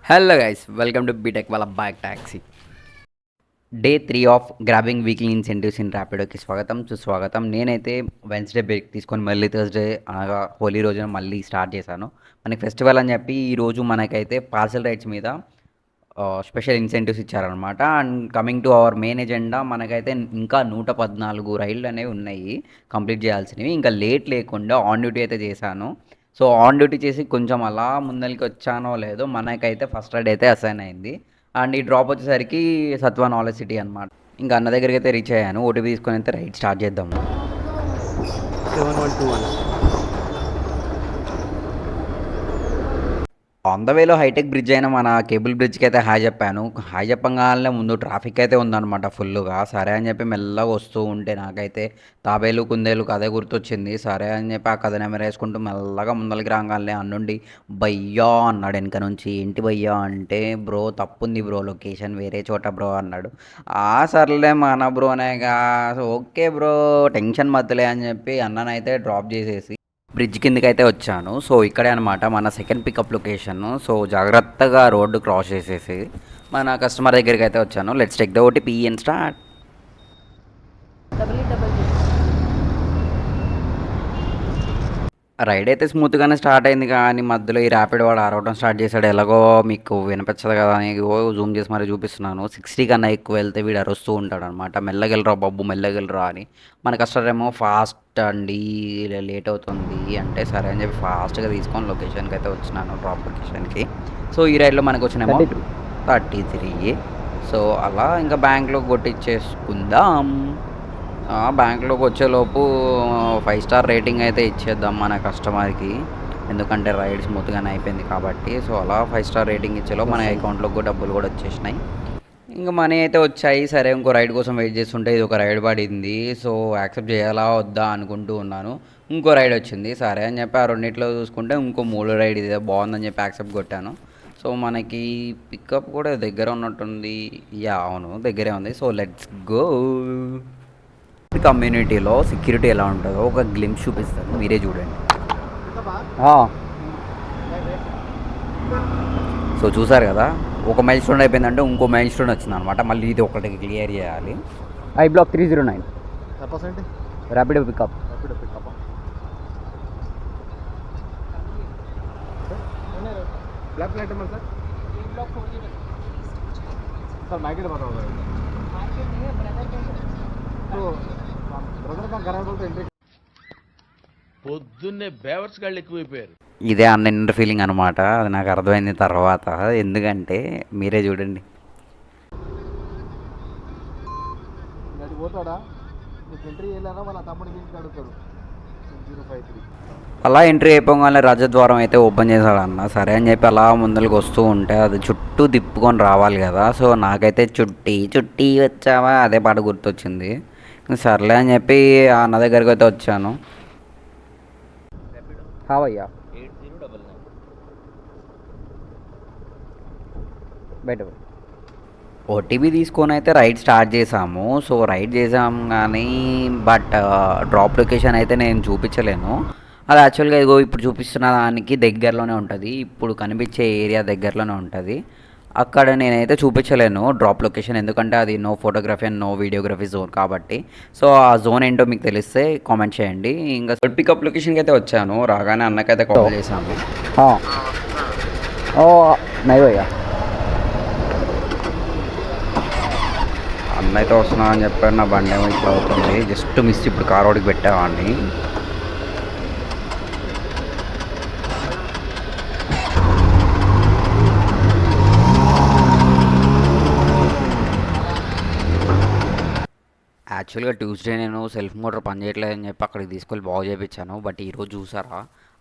Hello guys, welcome to BTech వాళ్ళ bike taxi. Day 3 of grabbing weekly incentives in ర్యాపిడోకి స్వాగతం సుస్వాగతం. నేనైతే వెన్స్డే బ్రేక్ తీసుకొని మళ్ళీ థర్స్డే అనగా హోలీ రోజున మళ్ళీ స్టార్ట్ చేశాను. మనకి ఫెస్టివల్ అని చెప్పి ఈరోజు మనకైతే పార్సల్ రైడ్స్ మీద స్పెషల్ ఇన్సెంటివ్స్ ఇచ్చారనమాట. And coming to our main agenda, మనకైతే ఇంకా 114 రైళ్ళు అనేవి ఉన్నాయి కంప్లీట్ చేయాల్సినవి. ఇంకా లేట్ లేకుండా ఆన్ డ్యూటీ అయితే చేశాను. సో ఆన్ డ్యూటీ చేసి కొంచెం అలా ముందరికి వచ్చానో లేదో, మనకైతే ఫస్ట్ రైడ్ అయితే అసైన్ అయింది. అండ్ ఈ డ్రాప్ వచ్చేసరికి సత్వా నాలెడ్జ్ సిటీ అనమాట. ఇంకా అన్న దగ్గరికి అయితే రీచ్ అయ్యాను. ఓటీపీ తీసుకొని అయితే రైడ్ స్టార్ట్ చేద్దాము. 7121. ఆన్ ద వేలో హైటెక్ బ్రిడ్జ్ అయిన మన కేబుల్ బ్రిడ్జ్కి అయితే హాయ్ చెప్పాను. హాయ్ చెప్పగానే ముందు ట్రాఫిక్ అయితే ఉందన్నమాట ఫుల్గా. సరే అని చెప్పి మెల్లగా వస్తూ ఉంటే నాకైతే తాబేలు కుందేలు కథ గుర్తొచ్చింది. సరే అని చెప్పి ఆ కథ నెమరేసుకుంటూ మెల్లగా ముందలకి రాగానే అన్నుండి భయ్యా అన్నాడు వెనక నుంచి. ఏంటి భయ్యా అంటే, బ్రో తప్పుంది బ్రో, లొకేషన్ వేరే చోట బ్రో అన్నాడు. సర్లే మన బ్రోనేగా, ఓకే బ్రో టెన్షన్ మద్దులే అని చెప్పి అన్ననైతే డ్రాప్ చేసేసి బ్రిడ్జ్ కిందకి అయితే వచ్చాను. సో ఇక్కడే అనమాట మన సెకండ్ పికప్ లొకేషన్. సో జాగ్రత్తగా రోడ్డు క్రాస్ చేసేసి మన కస్టమర్ దగ్గరికి అయితే వచ్చాను. Let's take the OTP and start. Ride అయితే స్మూత్గానే స్టార్ట్ అయింది, కానీ మధ్యలో ఈ ర్యాపిడ్ వాడు అరవడం స్టార్ట్ చేశాడు. ఎలాగో మీకు వినిపించదు కదా అని జూమ్ చేసి మరీ చూపిస్తున్నాను. 60 కన్నా ఎక్కువ వెళ్తే వీడు అరుస్తూ ఉంటాడు అనమాట. మెల్లగెళ్ళరా బాబు మెల్లగెళ్ళరా అని. మన కస్టమర్ ఏమో ఫాస్ట్ అండి లేట్ అవుతుంది అంటే, సరే అని చెప్పి ఫాస్ట్గా తీసుకొని లొకేషన్కి అయితే వచ్చినాను, డ్రాప్ లొకేషన్కి. సో ఈ రైడ్లో మనకు వచ్చినేమో 33. సో అలా ఇంకా బ్యాంక్లో కొట్టించేసుకుందాం. బ్యాంక్లోకి వచ్చేలోపు 5 స్టార్ రేటింగ్ అయితే ఇచ్చేద్దాం మన కస్టమర్కి, ఎందుకంటే రైడ్ స్మూత్గానే అయిపోయింది కాబట్టి. సో అలా 5 స్టార్ రేటింగ్ ఇచ్చేలో మన అకౌంట్లోకి డబ్బులు కూడా వచ్చేసినాయి. ఇంకా మనీ అయితే వచ్చాయి. సరే ఇంకో రైడ్ కోసం వెయిట్ చేస్తుంటే ఇది ఒక రైడ్ పడింది. సో యాక్సెప్ట్ చేయాలా వద్దా అనుకుంటూ ఉన్నాను. ఇంకో రైడ్ వచ్చింది. సరే అని చెప్పి ఆ రెండింటిలో చూసుకుంటే ఇంకో 3 రైడ్ ఇదే బాగుందని చెప్పి యాక్సెప్ట్ కొట్టాను. సో మనకి పికప్ కూడా దగ్గర ఉన్నట్టుంది. అవును దగ్గరే ఉంది. So let's go. కమ్యూనిటీలో సెక్యూరిటీ ఎలా ఉంటుందో ఒక గ్లింప్స్ చూపిస్తాను, మీరే చూడండి. సో చూసారు కదా, ఒక మైల్ స్టోన్ అయిపోయిందంటే ఇంకో మైల్ స్టోన్ వచ్చింది అనమాట. మళ్ళీ ఇది ఒకటి క్లియర్ చేయాలి. I block 309 Rapido pickup. పొద్దున్నే బేవర్స్ గాళ్ళు ఎక్కువైపోయారు. ఇదే అన్న ఇన్నర్ ఫీలింగ్ అనమాట. అది నాకు అర్థమైంది తర్వాత, ఎందుకంటే మీరే చూడండి. అలా ఎంట్రీ అయిపోగానే రాజద్వారం అయితే ఓపెన్ చేశాడు అన్న. సరే అని చెప్పి అలా ముందరికి వస్తూ ఉంటే అది చుట్టూ తిప్పుకొని రావాలి కదా. సో నాకైతే చుట్టి వచ్చావా అదే పాట గుర్తొచ్చింది. సర్లే అని చెప్పి అన్న దగ్గరికి అయితే వచ్చాను. హావయ్యా బయట ఓటీపీ తీసుకొని అయితే రైడ్ స్టార్ట్ చేసాము. సో రైడ్ చేసాము కానీ బట్ డ్రాప్ లొకేషన్ అయితే నేను చూపించలేను. అది యాక్చువల్గా ఇగో ఇప్పుడు చూపిస్తున్న దానికి దగ్గరలోనే ఉంటుంది, ఇప్పుడు కనిపించే ఏరియా దగ్గరలోనే ఉంటుంది. అక్కడ నేనైతే చూపించలేను డ్రాప్ లొకేషన్, ఎందుకంటే అది no photography and no videography zone కాబట్టి. సో ఆ జోన్ ఏంటో మీకు తెలిస్తే కామెంట్ చేయండి. ఇంకా పికప్ లొకేషన్కి అయితే వచ్చాను. రాగానే అన్నకైతే కాల్ చేశాను. నైవయ్యా అన్న అయితే వస్తున్నా అని చెప్పాడు. నా బండి ఏమో ఇట్లా అవుతుంది, జస్ట్ మిస్ ఇప్పుడు కార్ రోడ్కి పెట్టేవాడిని. యాక్చువల్గా ట్యూస్డే నేను సెల్ఫ్ మోటార్ పనిచేయట్లేదని చెప్పి అక్కడికి తీసుకెళ్ళి బాగు చేయించాను. బట్ ఈరోజు చూసారా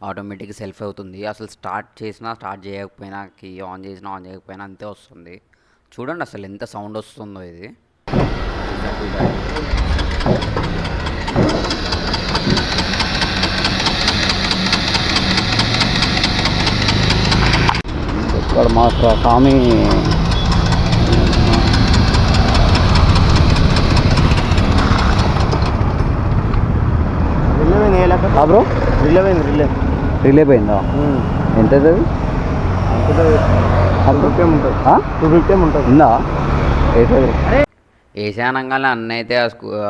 ఆటోమేటిక్గా సెల్ఫ్ అవుతుంది. అసలు స్టార్ట్ చేసినా స్టార్ట్ చేయకపోయినా, కీ ఆన్ చేసినా ఆన్ చేయకపోయినా అంతే వస్తుంది. చూడండి అసలు ఎంత సౌండ్ వస్తుందో ఇది. ఇక్కడ మాత్రం స్వామి బ్రో రిలే పోయిందా? ఎంత రూపీ ఉంటుంది, 250 ఉంటుంది. ఉందా ఏసానంగానే అన్న అయితే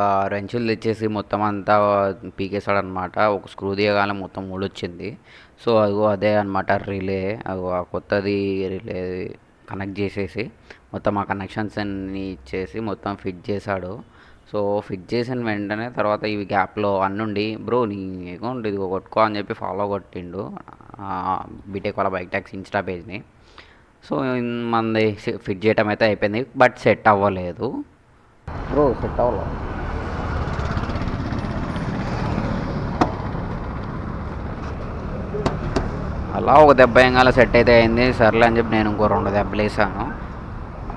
ఆ రెంచులు తెచ్చేసి మొత్తం అంతా పీకేశాడు అనమాట. ఒక స్క్రూ తీయగానే మొత్తం ఊడొచ్చింది. సో అదిగో అదే అనమాట రిలే. అదిగో ఆ కొత్తది రిలే కనెక్ట్ చేసేసి మొత్తం ఆ కనెక్షన్స్ అన్నీ ఇచ్చేసి మొత్తం ఫిట్ చేశాడు. సో ఫిట్ చేసిన వెంటనే తర్వాత ఈ గ్యాప్లో అన్నుండి బ్రో నీ అకౌంట్ ఇది కొట్టుకో అని చెప్పి ఫాలో కొట్టిండు బీటెక్ వాళ్ళ బైక్ ట్యాక్స్ ఇన్స్టా పేజ్ని. సో మనది ఫిట్ చేయటం అయితే అయిపోయింది, బట్ సెట్ అవ్వలేదు బ్రో, సెట్ అవ్వలేదు. అలా ఒక దెబ్బ ఏంగాల సెట్ అయితే అయింది. సర్లే అని చెప్పి నేను ఇంకో 2 దెబ్బలు వేసాను.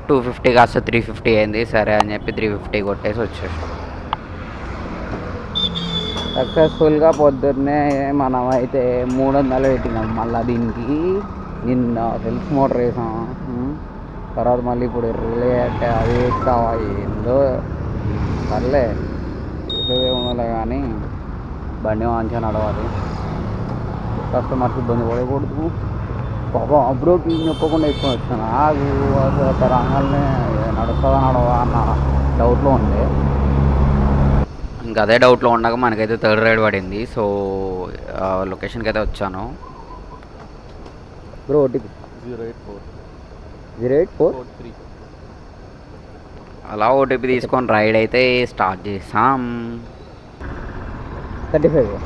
250 కాస్త 350 అయింది. సరే అని చెప్పి 350 కొట్టేసి వచ్చేసాం. సక్సెస్ఫుల్గా పొద్దున్నే మనం అయితే 300 పెట్టినాం. మళ్ళీ దీనికి నిన్న సెల్ఫ్ మోటర్ వేసాం. తర్వాత మళ్ళీ ఇప్పుడు రిలే అంటే అది వేస్తావా ఏందో. సర్లే చూసేదే ఉండాలి కానీ బండి మంచిగా నడవాలి, కస్టమర్స్ ఇబ్బంది పడకూడదు. పాపం అబ్రోకి చెప్పకుండా ఎక్కువ వచ్చాను. ఆగు అసలు రాగానే నడుస్తుందా నడవా అన్న డౌట్లో ఉంది. ఇంకా అదే డౌట్లో ఉండగా మనకైతే థర్డ్ రైడ్ పడింది. సో లొకేషన్కి అయితే వచ్చాను. బ్రో ఓటీపీ 084 అలా ఓటీపీ తీసుకొని రైడ్ అయితే స్టార్ట్ చేసాం. 35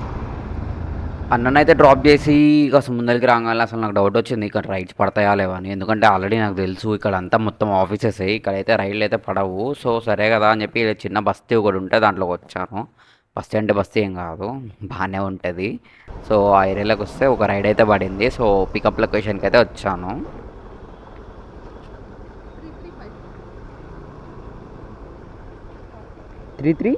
అన్ననైతే డ్రాప్ చేసి కాస్త ముందరికి రాగానే అసలు నాకు డౌట్ వచ్చింది ఇక్కడ రైడ్స్ పడతాయా లేవా అని. ఎందుకంటే ఆల్రెడీ నాకు తెలుసు ఇక్కడ అంతా మొత్తం ఆఫీసెస్, ఇక్కడైతే రైడ్లు అయితే పడవు. సో సరే కదా అని చెప్పి చిన్న బస్తీ ఒకటి ఉంటే దాంట్లోకి వచ్చాను. బస్తీ అంటే బస్తీ ఏం కాదు, బాగానే ఉంటుంది. సో ఆ ఏరియాలోకి వస్తే ఒక రైడ్ అయితే పడింది. సో పికప్ లొకేషన్కి అయితే వచ్చాను. 335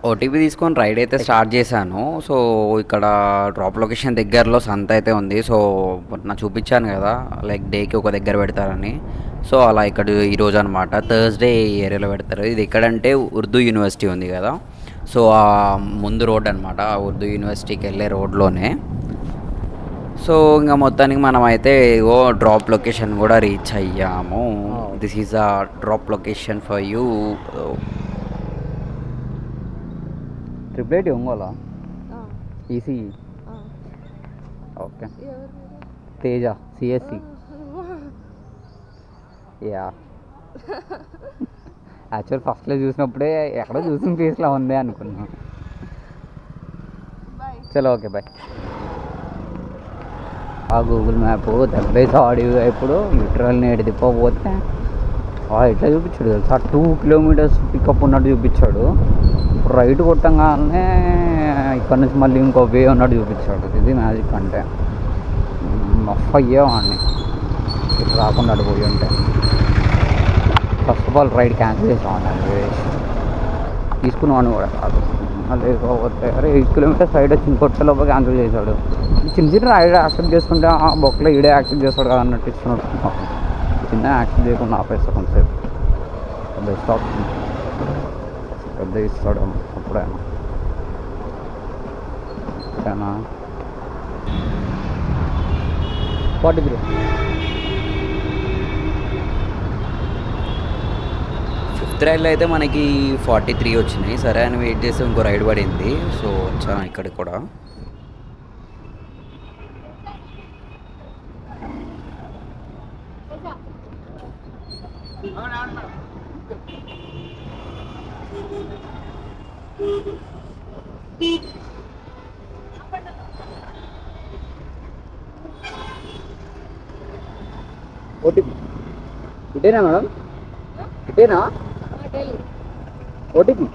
ఓటీపీ తీసుకొని రైడ్ అయితే స్టార్ట్ చేశాను. సో ఇక్కడ డ్రాప్ లొకేషన్ దగ్గరలో సంత అయితే ఉంది. సో నా చూపించాను కదా లైక్ డేకి ఒక దగ్గర పెడతారని. సో అలా ఇక్కడ ఈరోజు అనమాట థర్స్డే ఈ ఏరియాలో పెడతారు. ఇది ఎక్కడంటే ఉర్దూ యూనివర్సిటీ ఉంది కదా, సో ఆ ముందు రోడ్ అనమాట, ఆ ఉర్దూ యూనివర్సిటీకి వెళ్ళే రోడ్లోనే. సో ఇంకా మొత్తానికి మనం అయితే ఓ డ్రాప్ లొకేషన్ కూడా రీచ్ అయ్యాము. This is a drop location for you. Triple ఒంగోలా EC okay Teja CSC yeah. Actual ఫస్ట్లో చూసినప్పుడే ఎక్కడో చూసిన ఫేస్లో ఉంది అనుకున్నాను. చలో ఓకే బాయ్. ఆ గూగుల్ మ్యాప్ దెబ్బేసి ఆడియో ఇప్పుడు లిటరల్ నేడు తిప్పకపోతే ఇట్లా చూపించాడు తెలుసా, 2 కిలోమీటర్స్ పికప్ ఉన్నట్టు చూపించాడు. రైట్ కొట్టంగానే ఇక్కడ నుంచి మళ్ళీ ఇంకో వే ఉన్నట్టు చూపించాడు. ఇది మ్యాజిక్ అంటే మఫ్ అయ్యేవాడిని ఇటు రాకుండా అడిపోయి ఉంటే. First of all ride cancel చేసామండి, తీసుకున్నాను కూడా కాదు. లేకపోతే అరే 8 కిలోమీటర్స్ రైడ్ వచ్చి కొట్టలోపు క్యాన్సిల్ చేశాడు. చిన్న చిన్న రైడ్ యాక్సెప్ట్ చేసుకుంటే ఆ బొక్కలో ఈడే యాక్సెప్ట్ చేస్తాడు కదా అన్నట్టు ఇస్తున్నట్టు చిన్న యాక్సెప్ట్ చేయకుండా ఆపేస్తాడు కొంతసేపు. బెస్ట్ ఆప్షన్ పెద్ద ఇస్తాడు అప్పుడైనా ఓకేనా. 43 ఫిఫ్త్ రైడ్లో అయితే మనకి 43 వచ్చినాయి. సరే అని వెయిట్ చేసి ఇంకో రైడ్ పడింది. సో వచ్చాను ఇక్కడికి కూడా. ఓటీపీ ఇటేనా మేడం, ఇటేనా ఓటీపీ?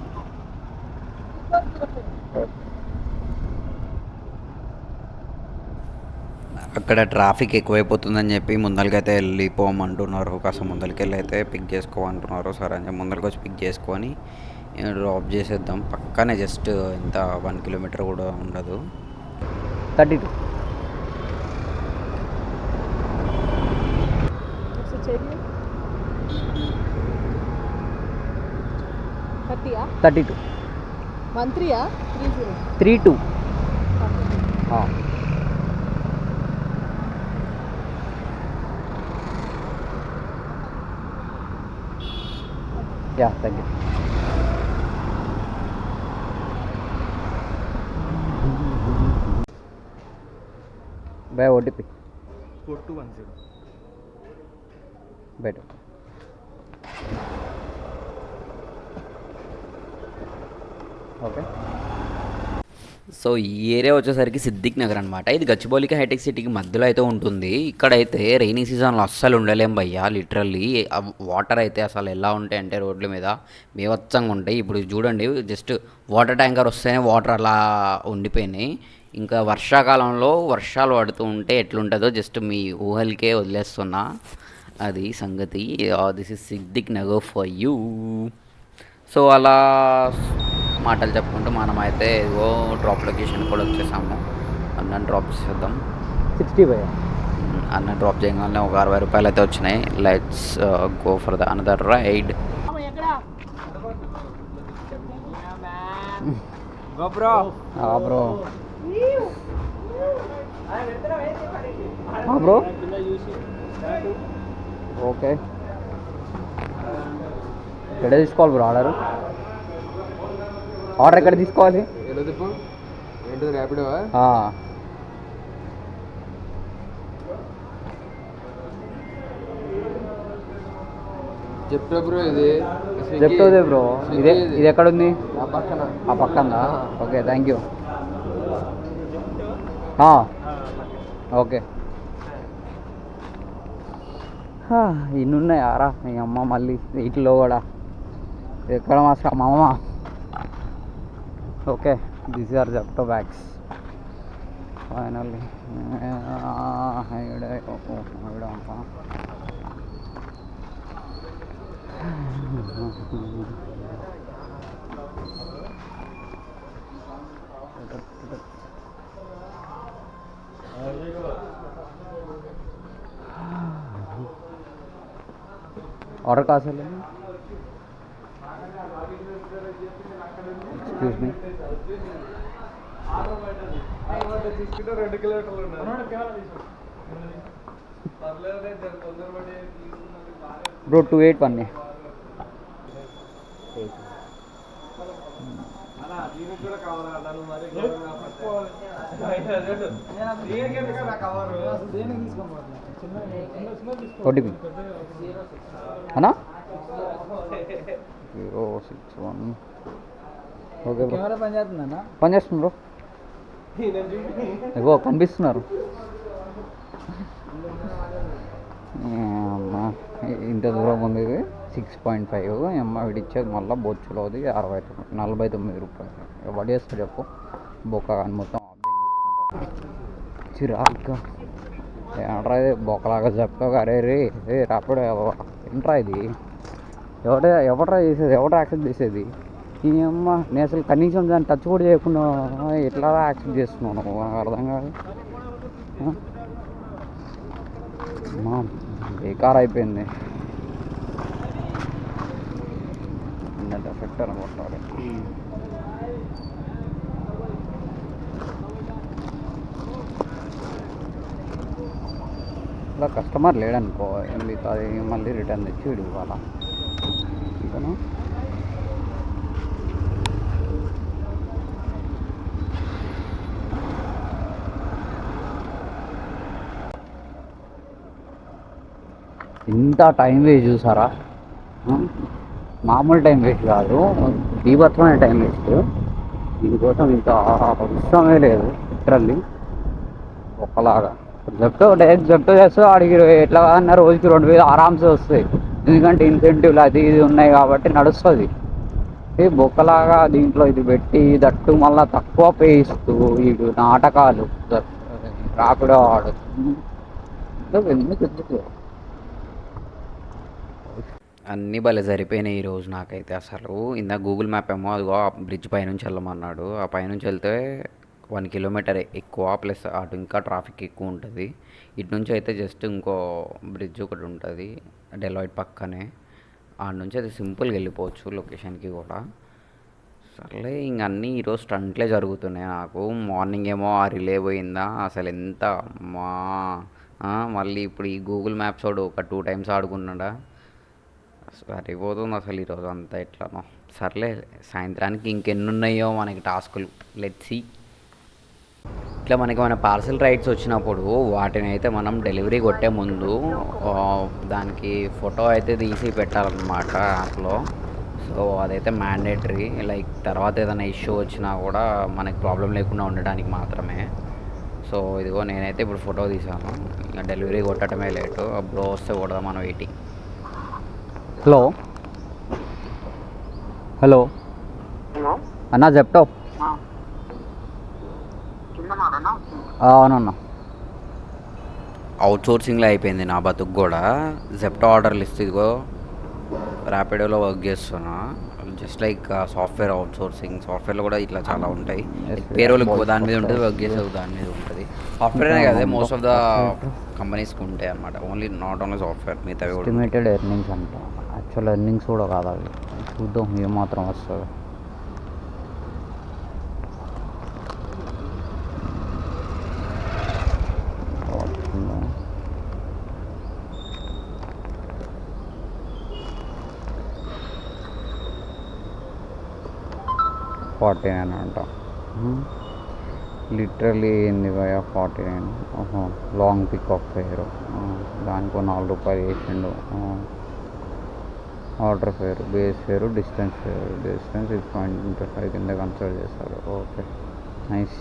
అక్కడ ట్రాఫిక్ ఎక్కువైపోతుందని చెప్పి ముందరికైతే వెళ్ళిపోమంటున్నారు. కాస్త ముందరికి వెళ్ళి అయితే పిక్ చేసుకోమంటున్నారు. సరే అని చెప్పి ముందరికి వచ్చి పిక్ చేసుకొని డ్రాప్ చేసేద్దాం. పక్కనే జస్ట్ ఇంత 1 కిలోమీటర్ కూడా ఉండదు. 32 32 32 yeah thank you. Bye OTP 4210. Better. Okay. So ఈ ఏరియా వచ్చేసరికి సిద్దిక్ నగర్ అనమాట. ఇది గచ్చిబౌలికి హైటెక్ సిటీకి మధ్యలో అయితే ఉంటుంది. ఇక్కడైతే రైనీ సీజన్లో అస్సలు ఉండలేం భయ్యా. లిటరల్లీ వాటర్ అయితే అసలు ఎలా ఉంటాయి అంటే రోడ్ల మీద బీభత్సంగా ఉంటాయి. ఇప్పుడు చూడండి, జస్ట్ వాటర్ ట్యాంకర్ వస్తేనే వాటర్ అలా ఉండిపోయినాయి. ఇంకా వర్షాకాలంలో వర్షాలు పడుతూ ఉంటే ఎట్లుంటుందో జస్ట్ మీ ఊహలకే వదిలేస్తున్నా. అది సంగతి. This is Siddiq Nagar for you. So అలా మాటలు చెప్పుకుంటూ మనమైతే ఏవో డ్రాప్ లొకేషన్ కూడా వచ్చేసాము. అన్న డ్రాప్ చేద్దాం. 60 భయ్యా. అన్న డ్రాప్ చేయగానే ఒక 60 రూపాయలు అయితే వచ్చినాయి. Let's go for the another ride. Bro bro bro okay. ఎక్కడ తీసుకోవాలి బ్రో ఆర్డర్? ఆర్డర్ ఎక్కడ తీసుకోవాలి? ఏంటో ర్యాపిడో చెప్తా బ్రో. ఇది చెప్తుంది బ్రో. ఇది ఎక్కడుంది? ఆ పక్కన. ఆ పక్కన. Okay thank you. ఓకే. ఇన్ని ఉన్నాయారా మీ అమ్మ మళ్ళీ వీటిలో కూడా ఎక్కడ మా అమ్మ. Okay, these are Zepto bags finally. Order కాసలే. Excuse me. బ్రో 281. ఓటీపీ అన్నా 061. Okay bro. పని చేస్తుంది బ్రో. ఇగో కనిపిస్తున్నారు. అమ్మా ఇంత దూరం ఉంది. ఇది 6.5. అమ్మ విడిచ్చేది మళ్ళీ బొచ్చులోది 49 రూపాయలు. ఎవరు చేస్తారు చెప్పు? బొక్క కానీ మొత్తం చిరాక ఏంట్రా ఇది బొక్కలాగా చెప్తావు. అరే రే రాపిడో ఏంట్రా ఇది? ఎవట్రా చేసేది? ఎవరు యాక్సెప్ట్ చేసేది? ఈ అమ్మ నేను అసలు కనీసం దాన్ని టచ్ కూడా చేయకుండా ఎట్లా యాక్సెప్ట్ చేస్తున్నావు? నాకు అర్థం కాదు. అమ్మా బేకార్ అయిపోయింది. ఎఫెక్ట్ అనుకుంటారు. ఇలా కస్టమర్ లేడనుకో అది మళ్ళీ రిటర్న్ తెచ్చి వీడు ఇవ్వాలా? ఇంకను ఇంత టైం వేస్ట్ చూసారా? మామూలు టైం వేస్ట్ కాదు, బీభత్సమైన టైం వేస్ట్. దీనికోసం ఇంత అవసరమే లేదు లిటరల్లీ. ఒక్కలాగా జెప్టో చేస్తే వాడికి ఎట్లా కాదన్నా రోజుకి 2000 ఆరామ్సే వస్తాయి. ఎందుకంటే ఇన్సెంటివ్లు అది ఇది ఉన్నాయి కాబట్టి నడుస్తుంది. బొక్కలాగా దీంట్లో ఇది పెట్టి దట్టు మళ్ళీ తక్కువ పే ఇస్తూ వీడు నాటకాలు రాపిడో వాడు ఎందుకు అన్నీ భలే సరిపోయినాయి ఈరోజు నాకైతే. అసలు ఇందాక గూగుల్ మ్యాప్ ఏమో అదిగో ఆ బ్రిడ్జ్ పైనుంచి వెళ్ళమన్నాడు. ఆ పైనుంచి వెళ్తే 1 కిలోమీటర్ ఎక్కువ, ప్లస్ అటు ఇంకా ట్రాఫిక్ ఎక్కువ ఉంటుంది. ఇటు నుంచి అయితే జస్ట్ ఇంకో బ్రిడ్జ్ ఒకటి ఉంటుంది డెలాయిట్ పక్కనే. ఆడ నుంచి అయితే సింపుల్గా వెళ్ళిపోవచ్చు లొకేషన్కి కూడా. సర్లే ఇంక అన్నీ ఈరోజు స్టంట్లే జరుగుతున్నాయి నాకు. మార్నింగ్ ఏమో ఆ రిలే పోయిందా అసలు ఎంత మళ్ళీ ఇప్పుడు ఈ గూగుల్ మ్యాప్స్ వాడు ఒక 2 టైమ్స్ ఆడుకున్నాడా. సరిపోతుంది అసలు ఈరోజు అంతా ఎట్లానో. సర్లే, సాయంత్రానికి ఇంకెన్ని ఉన్నాయో మనకి టాస్కులు, లెట్స్ సీ. ఇట్లా మనకి మన పార్సల్ రైట్స్ వచ్చినప్పుడు వాటిని అయితే మనం డెలివరీ కొట్టే ముందు దానికి ఫోటో అయితే తీసి పెట్టాలన్నమాట యాప్లో. సో అదైతే మ్యాండేటరీ. లైక్ తర్వాత ఏదైనా ఇష్యూ వచ్చినా కూడా మనకి ప్రాబ్లం లేకుండా ఉండడానికి మాత్రమే. సో ఇదిగో నేనైతే ఇప్పుడు ఫోటో తీసాను. ఇంకా డెలివరీ కొట్టడమే లేటు. బ్రో వస్తే కొడదాం మనం వెయిటింగ్. హలో హలో అన్నా చెప్తా. అవునన్నా. అవుట్ సోర్సింగ్లో అయిపోయింది నా బతుకు కూడా. జెప్టో ఆర్డర్లు ఇస్తే ఇదిగో ర్యాపిడోలో వర్క్ చేస్తున్నా. Just like software out sourcing. సాఫ్ట్వేర్లో కూడా ఇట్లా చాలా ఉంటాయి. పేరోల్ దాని మీద ఉంటుంది, వర్క్ చేసేది దాని మీద ఉంటుంది. సాఫ్ట్వేర్ కదా మోస్ట్ ఆఫ్ ద కంపెనీస్కి ఉంటాయి అనమాట. ఓన్లీ నాట్ ఓన్లీ సాఫ్ట్వేర్, మిగతావి కూడా. ఎస్టిమేటెడ్ ఎర్నింగ్స్ అంట. యాక్చువల్ ఎర్నింగ్స్ కూడా కాదు అవి. చూద్దాం ఏమాత్రం వస్తుంది. $49 అంట. లిటరలీ ఏంది భయ $49? లాంగ్ పిక్ ఆఫ్ ఫేర్, దానికో $4 వేసిండు. Order fair, base ఫేరు, distance fair. Distance 6.5 కింద కన్సిడర్ చేస్తారు. Okay, nice.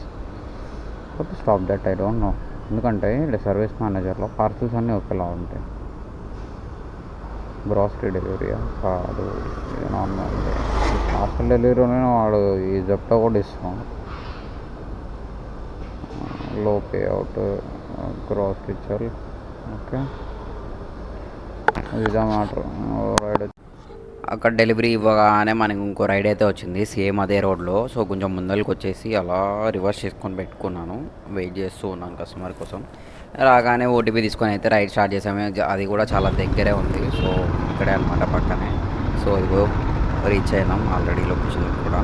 But stop that, I don't know. ఎందుకంటే సర్వీస్ మేనేజర్లో పార్సల్స్ అన్నీ ఒకేలా ఉంటాయి. గ్రాసరీ డెలివరీయా కాదు, నార్మల్ పార్సల్ డెలివరీలోనే వాడు ఈ జెప్టో కూడా ఇస్తాం. లో పే అవుట్, గ్రాసరీ చల్. ఓకే, ఇదా మ్యాటర్. రైడ్ అక్కడ డెలివరీ ఇవ్వగానే మనకి ఇంకో రైడ్ అయితే వచ్చింది సేమ్ అదే రోడ్లో. సో కొంచెం ముందరికి వచ్చేసి అలా రివర్స్ చేసుకొని పెట్టుకున్నాను. వెయిట్ చేస్తూ ఉన్నాను కస్టమర్ కోసం. రాగానే ఓటీపీ తీసుకొని అయితే రైడ్ స్టార్ట్ చేసాము. అది కూడా చాలా దగ్గరే ఉంది. సో ఇక్కడే అనమాట, పక్కనే. సో ఇదిగో రీచ్ అయినాం ఆల్రెడీ లొకేషన్ కూడా.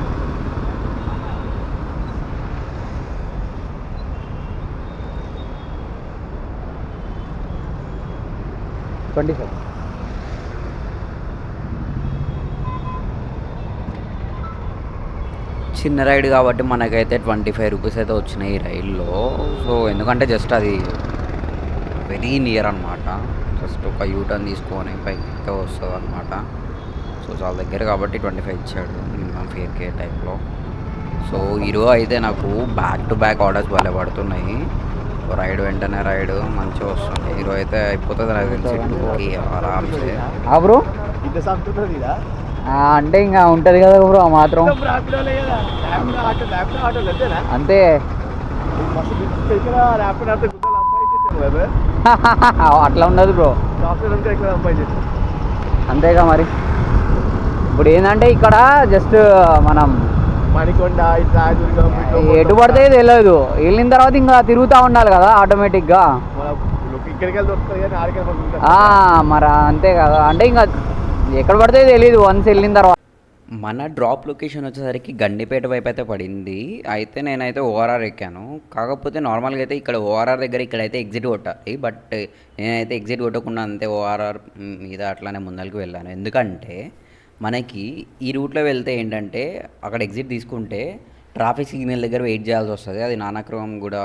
చిన్న రైడ్ కాబట్టి మనకైతే ₹25 అయితే వచ్చినాయి ఈ రైల్లో. సో ఎందుకంటే జస్ట్ అది వెరీ నియర్ అనమాట. జస్ట్ ఒక యూటర్న్ తీసుకొని పైకి ఎక్కితే వస్తుంది అనమాట. సో చాలా దగ్గర కాబట్టి 25 ఇచ్చాడు మినిమం ఫేర్కే టైప్లో. సో ఈరోజు అయితే నాకు బ్యాక్ టు బ్యాక్ ఆర్డర్స్ భలే పడుతున్నాయి. రైడ్ వెంటనే రైడ్ మంచిగా వస్తుంది. ఈరోజు అయితే అయిపోతుంది నాకు తెలిసి 2కి ఆరామ్సే. బ్రో అంటే ఇంకా ఉంటుంది కదా బ్రో ఆ మాత్రం. అంతే అట్లా ఉండదు బ్రో, అంతేగా మరి. ఇప్పుడు ఏంటంటే ఇక్కడ జస్ట్ మనం మణికొండ ఎటు పడితే తెలియదు. వెళ్ళిన తర్వాత ఇంకా తిరుగుతూ ఉండాలి కదా ఆటోమేటిక్గా. ఇక్కడికి వెళ్తే వస్తుంది కానీ ఆడికి మరి అంతే కదా. అంటే ఇంకా ఎక్కడ పడితే తెలియదు వన్స్ వెళ్ళిన తర్వాత. మన డ్రాప్ లొకేషన్ వచ్చేసరికి గండిపేట వైపు అయితే పడింది. అయితే నేనైతే ఓఆర్ఆర్ ఎక్కాను. కాకపోతే నార్మల్గా అయితే ఇక్కడ ఓఆర్ఆర్ దగ్గర ఇక్కడైతే ఎగ్జిట్ కొట్టాలి. బట్ నేనైతే ఎగ్జిట్ కొట్టకుండా అంతే ఓఆర్ఆర్ మీద అట్లానే ముందరికి వెళ్ళాను. ఎందుకంటే మనకి ఈ రూట్లో వెళ్తే ఏంటంటే అక్కడ ఎగ్జిట్ తీసుకుంటే ట్రాఫిక్ సిగ్నల్ దగ్గర వెయిట్ చేయాల్సి వస్తుంది. అది నానక్రమం కూడా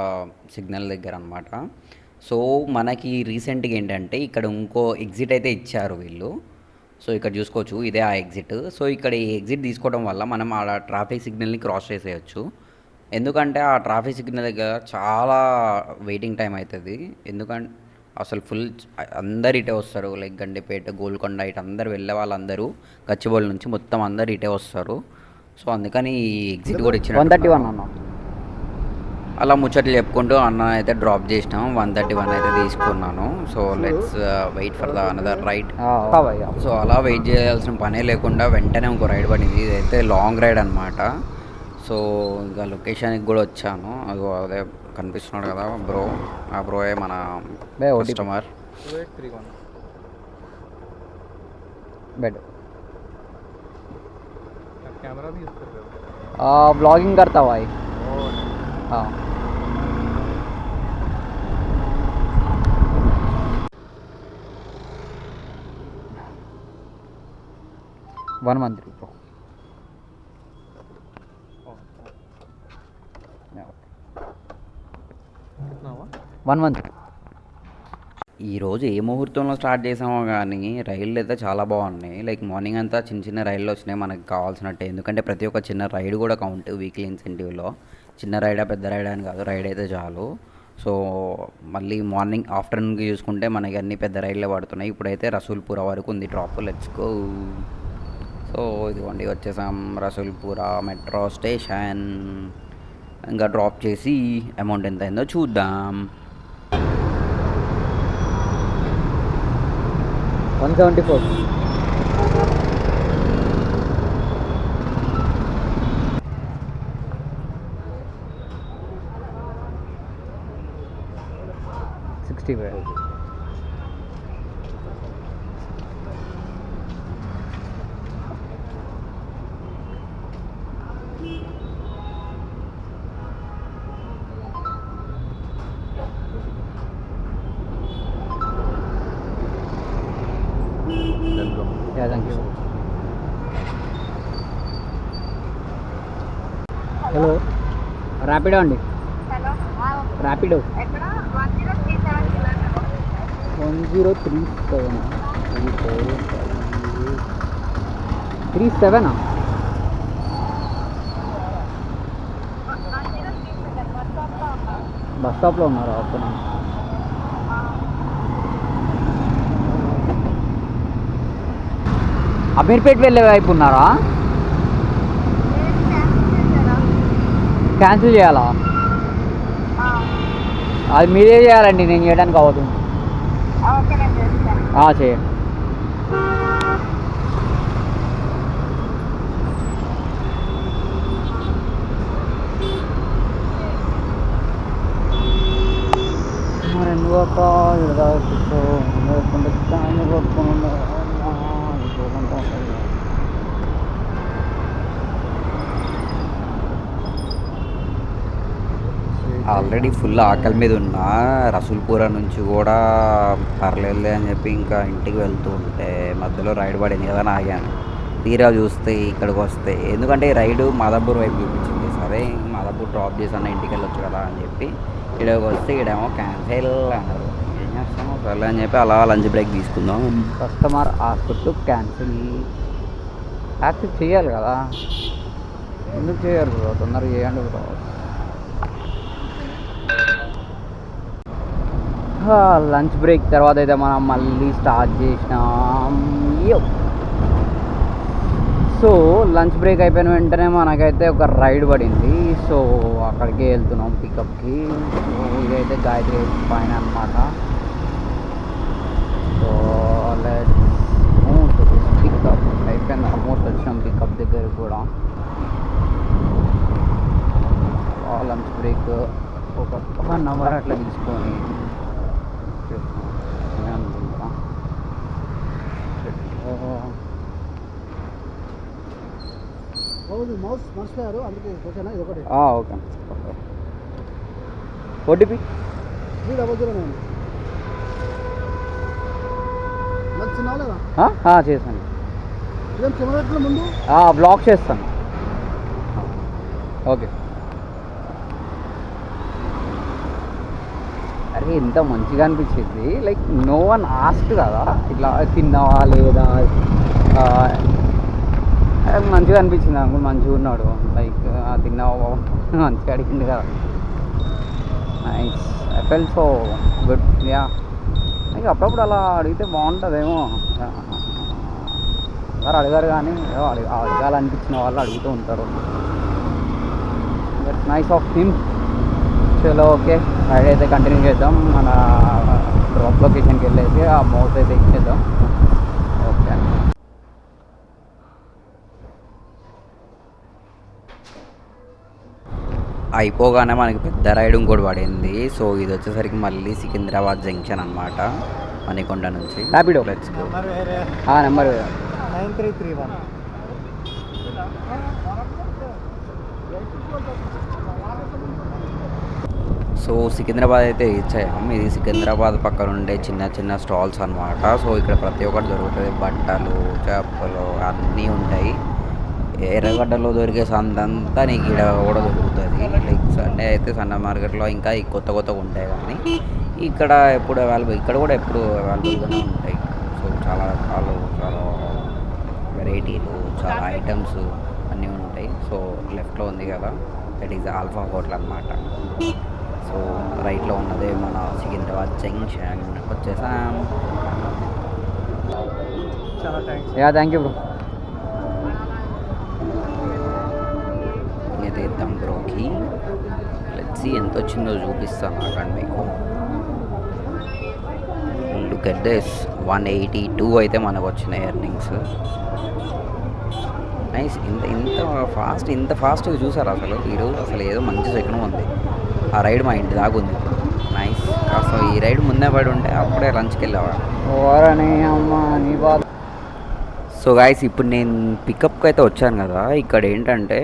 సిగ్నల్ దగ్గర అనమాట. సో మనకి రీసెంట్గా ఏంటంటే ఇక్కడ ఇంకో ఎగ్జిట్ అయితే ఇచ్చారు వీళ్ళు. సో ఇక్కడ చూసుకోవచ్చు, ఇదే ఆ ఎగ్జిట్. సో ఇక్కడ ఈ ఎగ్జిట్ తీసుకోవడం వల్ల మనం ఆ ట్రాఫిక్ సిగ్నల్ని క్రాస్ చేసేయచ్చు. ఎందుకంటే ఆ ట్రాఫిక్ సిగ్నల్ దగ్గర చాలా వెయిటింగ్ టైం అవుతుంది. ఎందుకంటే అసలు ఫుల్ అందరు ఇటే వస్తారు. లైక్ గండిపేట, గోల్కొండ ఇటు అందరు వెళ్ళే వాళ్ళందరూ గచ్చిబౌలి నుంచి మొత్తం అందరు ఇటే వస్తారు. సో అందుకని ఈ ఎగ్జిట్ కూడా ఇచ్చిన 131 అన్న. అలా ముచ్చట్లు చెప్పుకుంటూ అన్న అయితే డ్రాప్ చేసినాం. 131 అయితే తీసుకున్నాను. So let's wait for the another ride. So అలా వెయిట్ చేయాల్సిన పనే లేకుండా వెంటనే ఇంకో రైడ్ పడింది. ఇదైతే లాంగ్ రైడ్ అనమాట. సో ఇంకా లొకేషన్కి కూడా వచ్చాను. అదే కనిపిస్తున్నాడు కదా బ్రో, ఆ బ్రోయే మన కస్టమర్. బెడ్ ब्लॉगिंग करता भाई. हाँ 1 month trip. Yeah, okay. 1 month. ఈరోజు ఏ ముహూర్తంలో స్టార్ట్ చేసామో కానీ రైళ్ళు అయితే చాలా బాగున్నాయి. లైక్ మార్నింగ్ అంతా చిన్న చిన్న రైళ్ళు వచ్చినాయి మనకు కావాల్సినట్టే. ఎందుకంటే ప్రతి ఒక్క చిన్న రైడ్ కూడా కౌంట్ వీక్లీ ఇన్సెంటివ్లో. చిన్న రైడా పెద్ద రైడా అని కాదు, రైడ్ అయితే చాలు. సో మళ్ళీ మార్నింగ్ ఆఫ్టర్నూన్కి చూసుకుంటే మనకి అన్ని పెద్ద రైళ్ళే పడుతున్నాయి. ఇప్పుడైతే రసూల్పుర వరకు ఉంది డ్రాప్. Let's go. సో ఇదిగోండి వచ్చేసాం రసూల్పుర మెట్రో స్టేషన్. ఇంకా డ్రాప్ చేసి అమౌంట్ ఎంత అయిందో చూద్దాం. 174. Yeah, thank you. Hello Rapido అండి. హలో ర్యాపిడో ఎక్కడ 1037 1037 బస్ స్టాప్లో ఉన్నారా? ఓకే. అమీర్పేట్ వెళ్ళే వైపు ఉన్నారా? క్యాన్సిల్ చేయాలా? అది మీరే చేయాలండి, నేను చేయడానికి అవ్వదు. ఓకే నేను చేస్తాను. చేయండి. మరి ఎందుకు ఆల్రెడీ ఫుల్ ఆకలి మీద ఉన్నా. రసూల్పుర నుంచి కూడా పర్లేదులే అని చెప్పి ఇంకా ఇంటికి వెళ్తూ ఉంటే మధ్యలో రైడ్ పడింది కదా అని ఆగాను. తీరా చూస్తే ఇక్కడికి వస్తే, ఎందుకంటే ఈ రైడు మాదాపూర్ వైపు చూపించింది. సరే మాదాపూర్ డ్రాప్ చేసాను, ఇంటికి వెళ్ళొచ్చు కదా అని చెప్పి ఇక్కడికి వస్తే ఇక్కడేమో క్యాన్సిల్ అన్నారు. ఏం చేస్తాము సర్లే అని చెప్పి అలా లంచ్ బ్రేక్ తీసుకుందాం. Customer asked cancel. యాక్సెప్ట్ చేయాలి కదా, ఎందుకు చేయాలి బ్రో? తొందరగా చేయండి బ్రో. లంచ్ బ్రేక్ తర్వాత అయితే మనం మళ్ళీ స్టార్ట్ చేసినాం. సో లంచ్ బ్రేక్ అయిపోయిన వెంటనే మనకైతే ఒక రైడ్ పడింది. సో అక్కడికి వెళ్తున్నాం పికప్కి. సో ఇదైతే గాయత్రి పైన అనమాట. సో పికప్ అయిపోయింది, ఆల్మోస్ట్ వచ్చినాం పికప్ దగ్గర కూడా. లంచ్ బ్రేక్ ఒక 1 అవర్ అట్లా తీసుకొని అనుకుంటా. ఓకే. ఓటీపీ 300 చేశాను. ముందు బ్లాక్ చేస్తాను. ఓకే. అరే ఎంత మంచిగా అనిపించింది. లైక్ నో వన్ ఆస్క్డ్ కదా ఇట్లా తిన్నావా లేదా. మంచిగా అనిపించింది. అంకుల్ మంచిగా ఉన్నాడు. లైక్ తిన్నావా మంచిగా అడిగింది కదా. Nice. I feel so good. Yeah, ఇంకా అప్పుడప్పుడు అలా అడిగితే బాగుంటుందేమో. ఎవరు అడిగారు కానీ అడగాలనిపించిన వాళ్ళు అడుగుతూ ఉంటారు. That's nice of him. చలో ఓకే, రైడ్ అయితే కంటిన్యూ చేద్దాం. మన డ్రాప్ లొకేషన్కి వెళ్ళేసి ఆ మౌస్ అయితే ఇచ్చేద్దాం. ఓకే. అయిపోగానే మనకి పెద్ద రైడ్ ఇంకోటి పడింది. సో ఇది వచ్చేసరికి మళ్ళీ సికింద్రాబాద్ జంక్షన్ అనమాట, మణికొండ నుంచి. Rapido let's go. Number 9331. So Secunderabad అయితే రీచ్ అయ్యాం. ఇది సికింద్రాబాద్ పక్కన ఉండే చిన్న చిన్న స్టాల్స్ అనమాట. సో ఇక్కడ ప్రతి ఒక్కటి దొరుకుతుంది. బట్టలు, చేపలు అన్నీ ఉంటాయి. ఎర్రగడ్డలో దొరికే సందంతా నీకు ఇక్కడ కూడా దొరుకుతుంది. లైక్ సండే అయితే సండే మార్కెట్లో ఇంకా ఈ కొత్త కొత్తగా ఉంటాయి, కానీ ఇక్కడ ఎప్పుడు అవైలబుల్, ఇక్కడ కూడా ఎప్పుడు అవైలబుల్గానే ఉంటాయి. సో చాలా రకాలు, చాలా వెరైటీలు, చాలా ఐటమ్స్ అన్నీ ఉంటాయి. సో లెఫ్ట్లో ఉంది కదా, దట్ ఈజ్ ఆల్ఫా హోటల్ అనమాట. సో రైట్లో ఉన్నదే మన సికింద్రాబాద్ జంక్షన్. వచ్చేసాం. చాలా thanks. Yeah thank you bro. ఇది ఇద్దాం బ్రోకి. లెట్స్ ఎంత వచ్చిందో చూపిస్తాను అక్కడ మీకు. లుక్ ఎట్ దిస్, 182 అయితే మనకు వచ్చినాయి ఎర్నింగ్స్. నైస్. ఇంత ఫాస్ట్గా చూసారు అసలు. ఈరోజు అసలు ఏదో మంచి సెకండ్ ఉంది. ఆ రైడ్ మా ఇంటి దాకా ఉంది ఇప్పుడు. నైస్. కాస్త ఈ రైడ్ ముందే పడి ఉంటే అప్పుడే లంచ్కి వెళ్ళేవాడు. ఓరని అమ్మ నీ బాధ. సో గాయస్, ఇప్పుడు నేను పికప్కి అయితే వచ్చాను కదా. ఇక్కడ ఏంటంటే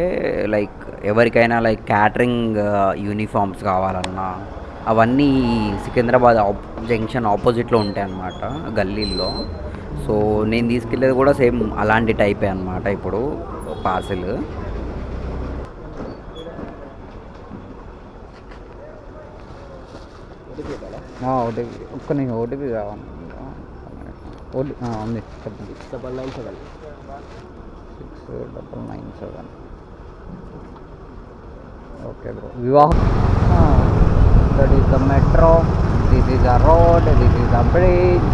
లైక్ ఎవరికైనా లైక్ క్యాటరింగ్ యూనిఫామ్స్ కావాలన్నా అవన్నీ సికింద్రాబాద్ జంక్షన్ ఆపోజిట్లో ఉంటాయి అన్నమాట, గల్లీల్లో. సో నేను తీసుకెళ్ళేది కూడా సేమ్ అలాంటి టైపే అనమాట. ఇప్పుడు పార్సిల్ ఓటీపీ ఒక్క నిమిషం, ఓటీపీ కావాలి. ఉంది చెప్పండి. 699 6997. Okay bro. వివాహం. That is the metro, this is the road, this is the bridge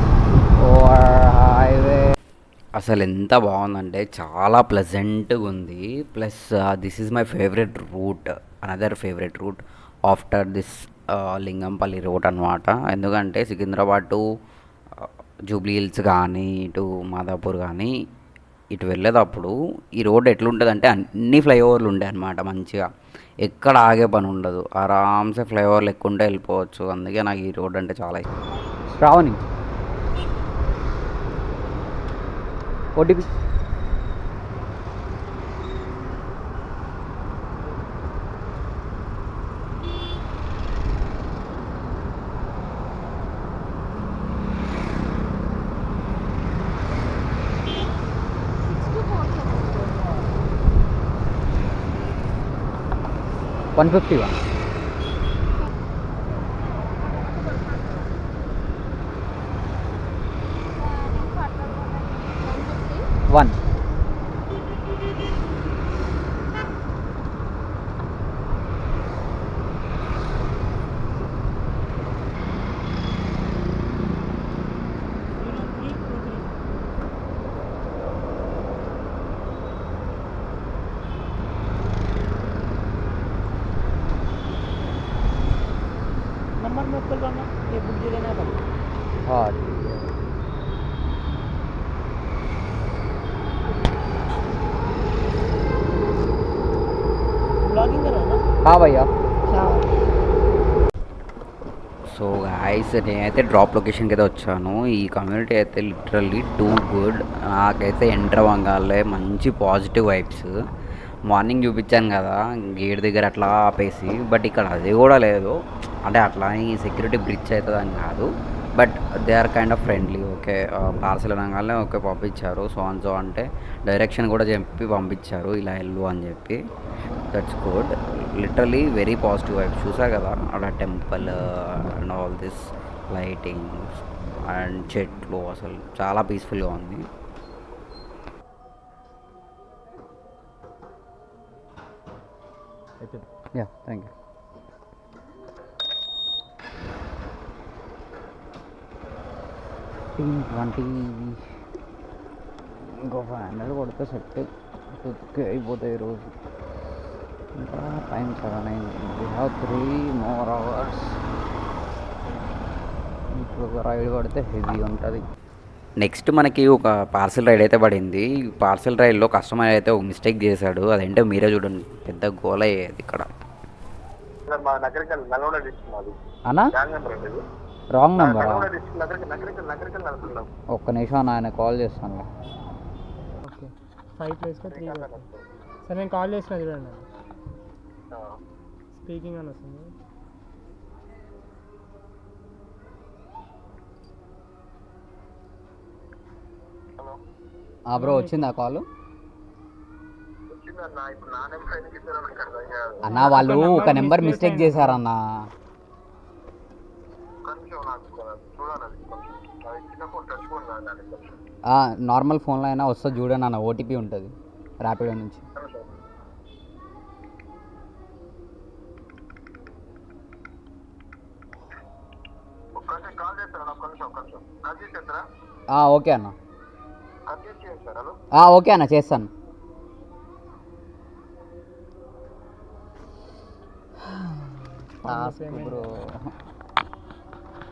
over highway. అసలు ఎంత బాగుందంటే చాలా ప్లెజెంట్గా ఉంది. Plus this is my favourite route, another favourite route after this Lingampally road అనమాట. ఎందుకంటే సికింద్రాబాద్ టు జూబ్లీ హిల్స్ కానీ ఇటు మాదాపూర్ కానీ ఇటు వెళ్ళేటప్పుడు ఈ రోడ్ ఎట్లుంటుంది అంటే అన్ని ఫ్లైఓవర్లు ఉంటాయి అన్నమాట. మంచిగా ఎక్కడ ఆగే పని ఉండదు. ఆరామ్సే ఫ్లైఓవర్లు ఎక్కుంటే వెళ్ళిపోవచ్చు. అందుకే నాకు ఈ రోడ్ అంటే చాలా ఇష్టం. Shravani OTP. One 151. 1. Number note कर लो ना, ये बुक दे देना अपन। हाँ ठीक है. ब्लॉगिंग करो ना। हाँ भैया. సో గాయస్, నేనైతే డ్రాప్ లొకేషన్కి అయితే వచ్చాను. ఈ కమ్యూనిటీ అయితే లిటరల్లీ టూ గుడ్. నాకైతే ఎంటర్ అవ్వగానే మంచి పాజిటివ్ వైబ్స్. మార్నింగ్ చూపించాను కదా గేట్ దగ్గర అట్లా ఆపేసి, బట్ ఇక్కడ అది కూడా లేదు. అంటే అట్లా సెక్యూరిటీ బ్రిడ్జ్ అవుతుంది అని కాదు, but they are kind of friendly. Okay, parcel అనగానే ఓకే పంపించారు. సో అండ్ సో అంటే డైరెక్షన్ కూడా చెప్పి పంపించారు, ఇలా వెళ్ళు అని చెప్పి. That's good. Literally very positive vibes. చూసారు కదా అక్కడ temple and all this lighting and చెట్లు, అసలు చాలా పీస్ఫుల్గా ఉంది. Yeah thank you. ఇంకో 500 కొడితే సెట్ తుక్కి అయిపోతాయి రోజు. ఇంకా టైం 7 అయింది. We have 3 more hours. ఇప్పుడు ఒక రైడ్ కొడితే హెవీ ఉంటుంది. నెక్స్ట్ మనకి ఒక పార్సల్ రైడ్ అయితే పడింది. పార్సల్ రైడ్లో కస్టమర్ అయితే ఒక మిస్టేక్ చేశాడు. అదేంటో మీరే చూడండి. పెద్ద గోల అయ్యేది ఇక్కడ. అన్నా రాంగ్ నెంబరా? ఒక్క నిమిషం ఆయన కాల్ చేస్తాను. ఓకే 5 ప్లేస్లో 3 సార్ నేను కాల్ చేసిన చూడండి. స్పీకింగ్ అని వస్తుంది. బ్రో వచ్చిందా కాల్? అన్న వాళ్ళు ఒక నెంబర్ మిస్టేక్ చేశారన్న. నార్మల్ ఫోన్లో అయినా వస్తుంది చూడండి అన్న, ఓటీపీ ఉంటుంది ర్యాపిడో నుంచి. ఓకే అన్న, ఓకే అన్న చేస్తాను. బ్రో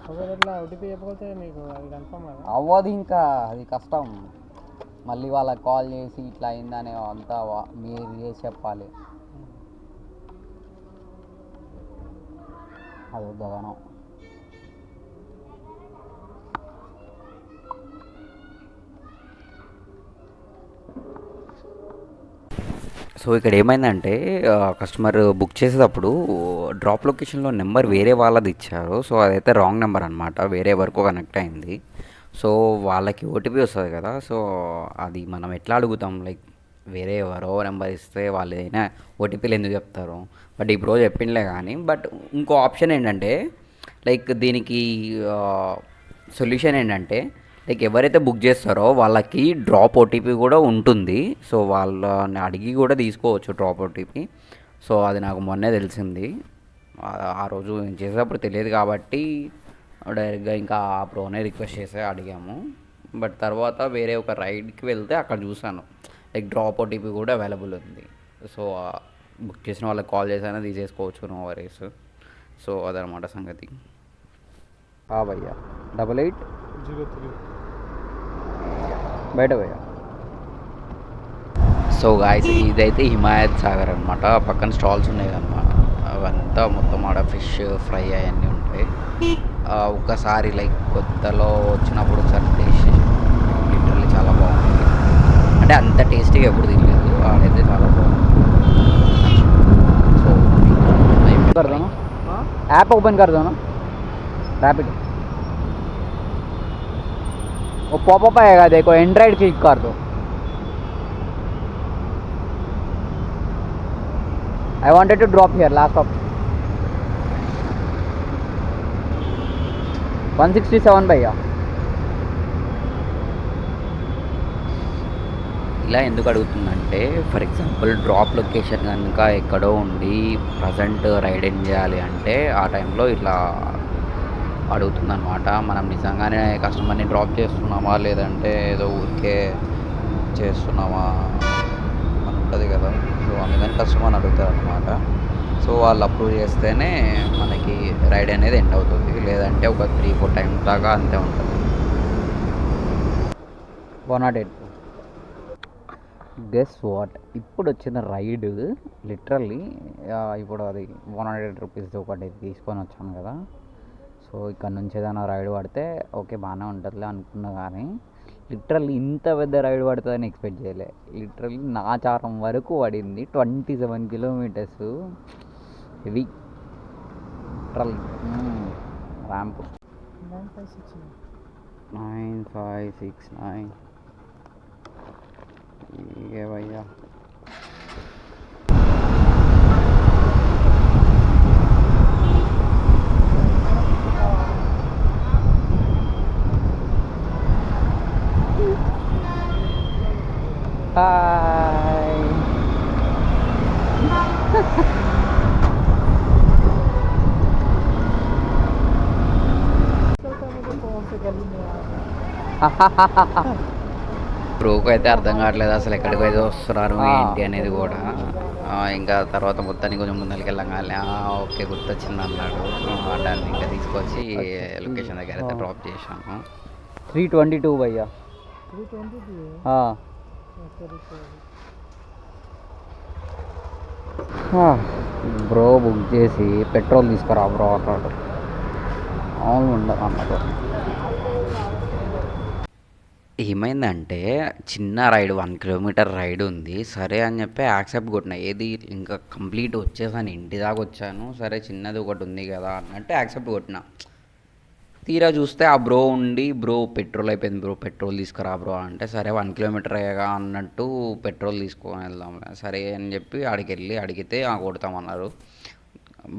ఒకవేళ ఇట్లా ఓటీపీ చెప్పకపోతే మీకు అది కన్ఫర్మ్ కదా? అవ్వదు, ఇంకా అది కష్టం. మళ్ళీ వాళ్ళకి కాల్ చేసి ఇట్లా అయిందని అంతా మీరు చేసి చెప్పాలి. అది గగనం. సో ఇక్కడ ఏమైందంటే కస్టమర్ బుక్ చేసేటప్పుడు డ్రాప్ లొకేషన్లో నెంబర్ వేరే వాళ్ళది ఇచ్చారు. సో అదైతే రాంగ్ నెంబర్ అనమాట, వేరే వరకు కనెక్ట్ అయింది. సో వాళ్ళకి ఓటీపీ వస్తుంది కదా, సో అది మనం ఎట్లా అడుగుతాం? లైక్ వేరే ఎవరో నెంబర్ ఇస్తే వాళ్ళు ఏదైనా ఓటీపీలు ఎందుకు చెప్తారు? బట్ ఈ బ్రో చెప్పిండలే కానీ. బట్ ఇంకో ఆప్షన్ ఏంటంటే లైక్ దీనికి సొల్యూషన్ ఏంటంటే లైక్ ఎవరైతే బుక్ చేస్తారో వాళ్ళకి డ్రాప్ ఓటీపీ కూడా ఉంటుంది. సో వాళ్ళని అడిగి కూడా తీసుకోవచ్చు డ్రాప్ ఓటీపీ. సో అది నాకు మొన్నే తెలిసింది. ఆ రోజు నేను చేసేటప్పుడు తెలియదు కాబట్టి డైరెక్ట్గా ఇంకా ఆ ప్రోనే రిక్వెస్ట్ చేసి అడిగాము. బట్ తర్వాత వేరే ఒక రైడ్కి వెళ్తే అక్కడ చూసాను లైక్ డ్రాప్ ఓటీపీ కూడా అవైలబుల్ ఉంది. సో బుక్ చేసిన వాళ్ళకి కాల్ చేసైనా తీసేసుకోవచ్చు, నో వరీస్. సో అదనమాట సంగతి. భయ్యా 8803 బయట భయ్యా. సో గాయస్ ఇదైతే హిమాయత్ సాగర్ అనమాట. పక్కన స్టాల్స్ ఉన్నాయి అనమాట. అవంతా మొత్తం ఆడ ఫిష్ ఫ్రై అవన్నీ ఉంటాయి. ఒక్కసారి లైక్ కొత్తలో వచ్చినప్పుడు ఒకసారి టేస్ట్ చేసి లిటరల్లీ చాలా బాగుంది. అంటే అంత టేస్టీగా ఎప్పుడు తినలేదు, ఆడైతే చాలా బాగుంది. సో कर दो ना, ऐप ओपन कर दो ना रैपिड. वो पॉपअप आएगा देखो, एंड्रॉइड क्लिक कर दो. I wanted to drop here, last option 167 भैया. ఇలా ఎందుకు అడుగుతుందంటే ఫర్ ఎగ్జాంపుల్ డ్రాప్ లొకేషన్ కనుక ఎక్కడో ఉండి ప్రజెంట్ రైడ్ ఎండ్ చేయాలి అంటే ఆ టైంలో ఇట్లా అడుగుతుందన్నమాట. మనం నిజంగానే కస్టమర్ని డ్రాప్ చేస్తున్నామా లేదంటే ఏదో ఊరికే చేస్తున్నామా అని ఉంటుంది కదా. సో అందుకని కస్టమర్ని అడుగుతారు అనమాట. సో వాళ్ళు అప్రూవ్ చేస్తేనే మనకి రైడ్ అనేది ఎండ్ అవుతుంది, లేదంటే ఒక 3-4 టైమ్స్ దాకా అంతే ఉంటుంది. 108. గెస్ వాట్, ఇప్పుడు వచ్చిన రైడ్ లిటరల్లీ ఇప్పుడు అది 108 రూపీస్ ఒకటి తీసుకొని వచ్చాను కదా. సో ఇక్కడ నుంచి ఏదైనా రైడ్ పడితే ఓకే బాగానే ఉంటుందిలే అనుకున్నా, కానీ లిటరల్లీ ఇంత పెద్ద రైడ్ పడుతుందని ఎక్స్పెక్ట్ చేయలే. లిటరల్లీ నాచారం వరకు పడింది, 27 కిలోమీటర్స్ హెవీ లిటరల్లీ. ర్యాంప్ 9569 ये भैया. हाय బ్రోకు అయితే అర్థం కావట్లేదు అసలు ఎక్కడికి అయితే వస్తున్నారు ఏంటి అనేది కూడా. ఇంకా తర్వాత మొత్తానికి కొంచెం ముందరికి వెళ్ళగానే ఓకే గుర్తొచ్చింది అన్నాడు. దాన్ని ఇంకా తీసుకొచ్చి లొకేషన్ దగ్గర అయితే డ్రాప్ చేశాను. 322 भैया. 322 బ్రో బుక్ చేసి పెట్రోల్ తీసుకురా బ్రో అన్నాడు. అవును ఉండదు అన్నాడు. ఏమైందంటే చిన్న రైడ్ 1 కిలోమీటర్ రైడ్ ఉంది, సరే అని చెప్పి యాక్సెప్ట్ కొట్టిన. ఏది ఇంకా కంప్లీట్ వచ్చేసాను, ఇంటి దాకా వచ్చాను, సరే చిన్నది ఒకటి ఉంది కదా అన్నట్టు యాక్సెప్ట్ కొట్టిన. తీరా చూస్తే ఆ బ్రో ఉండి బ్రో పెట్రోల్ అయిపోయింది బ్రో పెట్రోల్ తీసుకురా బ్రో అంటే సరే 1 కిలోమీటర్ అయ్యాగా అన్నట్టు పెట్రోల్ తీసుకొని వెళ్దాం సరే అని చెప్పి ఆడికి వెళ్ళి అడిగితే కొడతామన్నారు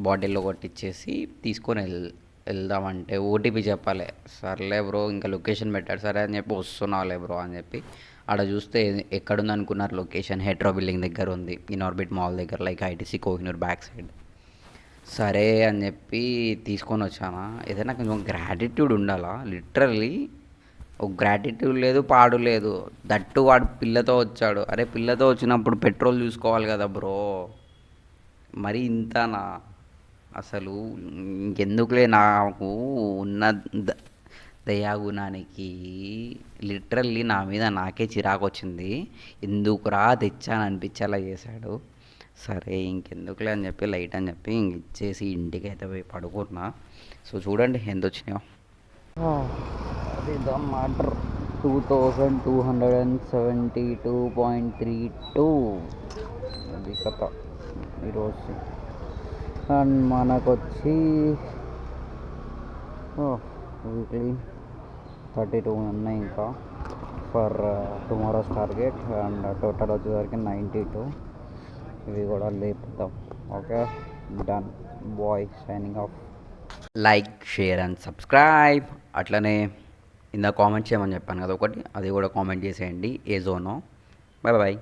బాటిల్లో కొట్టించేసి తీసుకొని వెళ్దామంటే ఓటీపీ చెప్పాలి సర్లే బ్రో ఇంకా లొకేషన్ పెట్టాడు సరే అని చెప్పి వస్తున్నావులే బ్రో అని చెప్పి ఆడ చూస్తే ఎక్కడుంది అనుకున్నారు లొకేషన్ హెట్రో బిల్డింగ్ దగ్గర ఉంది ఇన్ఆర్బిట్ మాల్ దగ్గర like ITC Kohinoor back side సరే అని చెప్పి తీసుకొని వచ్చానా ఏదైనా కొంచెం గ్రాటిట్యూడ్ ఉండాలా లిటరల్లీ ఒక గ్రాటిట్యూడ్ లేదు పాడు లేదు దట్టు వాడు పిల్లతో వచ్చాడు అరే పిల్లతో వచ్చినప్పుడు పెట్రోల్ చూసుకోవాలి కదా బ్రో మరి ఇంతనా అసలు ఇంకెందుకులే నాకు ఉన్న దయాగుణానికి లిటరల్లీ నా మీద నాకే చిరాకు వచ్చింది ఎందుకురా తెచ్చాను అనిపించేలా చేశాడు సరే ఇంకెందుకులే అని చెప్పి లైట్ అని చెప్పి ఇంక ఇచ్చేసి ఇంటికి అయితే పోయి పడుకున్నా సో చూడండి ఎంత వచ్చినాయో అది మ్యాటర్ 2272.32 అది కథ ఈరోజు అండ్ మనకొచ్చి వీక్లీ 32 ఉన్నాయి ఇంకా for tomorrow's target and total వచ్చేసరికి 92 ఇవి కూడా లేపుతాం okay done bye signing off like share and subscribe అట్లనే ఇందా కామెంట్ చేయమని చెప్పాను కదా ఒకటి అది కూడా కామెంట్ చేసేయండి ఏ జోనో బాయ్ బాయ్